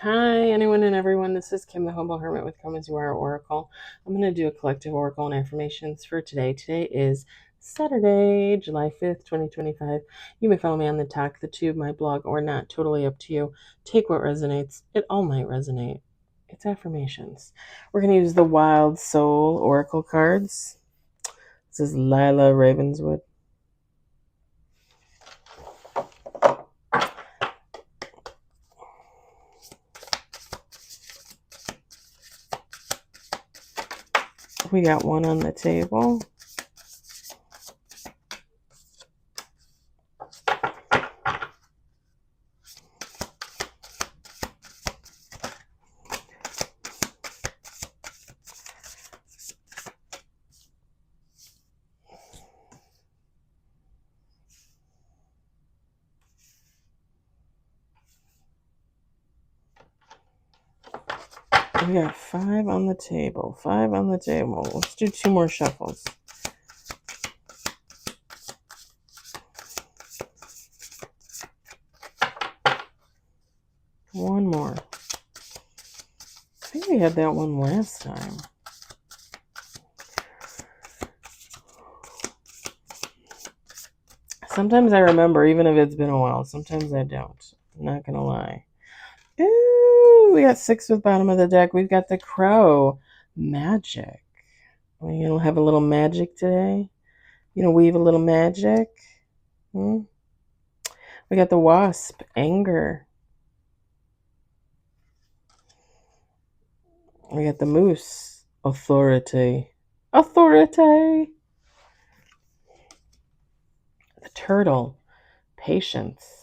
Hi, anyone and everyone. This is Kim, the Humble Hermit with Come As You Are Oracle. I'm going to do a collective oracle and affirmations for today. Today is Saturday, July 5th, 2025. You may follow me on the Talk, the Tube, my blog, or not. Totally up to you. Take what resonates. It all might resonate. It's affirmations. We're going to use the Wild Soul Oracle cards. This is Lila Ravenswood. We got one on the table. We got 5 on the table. 5 on the table. Let's do 2 more shuffles. One more. I think we had that one last time. Sometimes I remember, even if it's been a while. Sometimes I don't. I'm not going to lie. Ooh, we got 6 with bottom of the deck. We've got the crow. Magic. Are you going to have a little magic today? You know, weave a little magic? We got the wasp. Anger. We got the moose. Authority. Authority. The turtle. Patience.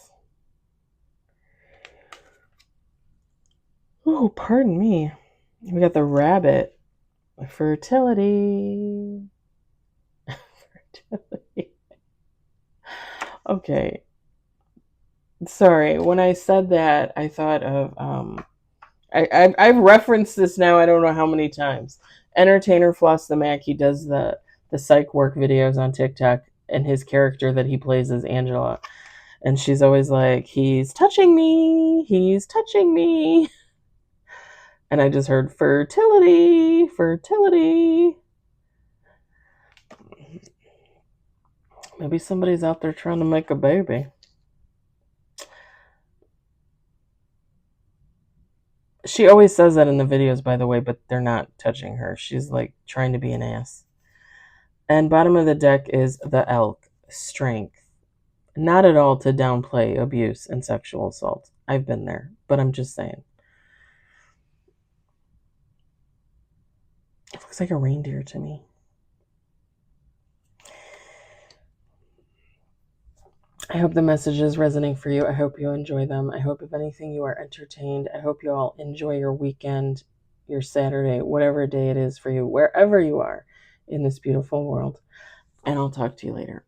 Oh, pardon me. We got the rabbit. Fertility. Fertility. Okay. Sorry. When I said that, I thought of I've referenced this now I don't know how many times. Entertainer Floss the Mac, he does the psych work videos on TikTok, and his character that he plays is Angela. And she's always like, he's touching me. He's touching me. And I just heard fertility, fertility. Maybe somebody's out there trying to make a baby. She always says that in the videos, by the way, but they're not touching her. She's like trying to be an ass. And bottom of the deck is the elk, strength. Not at all to downplay abuse and sexual assault. I've been there, but I'm just saying. It looks like a reindeer to me. I hope the messages resonate for you. I hope you enjoy them. I hope, if anything, you are entertained. I hope you all enjoy your weekend, your Saturday, whatever day it is for you, wherever you are in this beautiful world. And I'll talk to you later.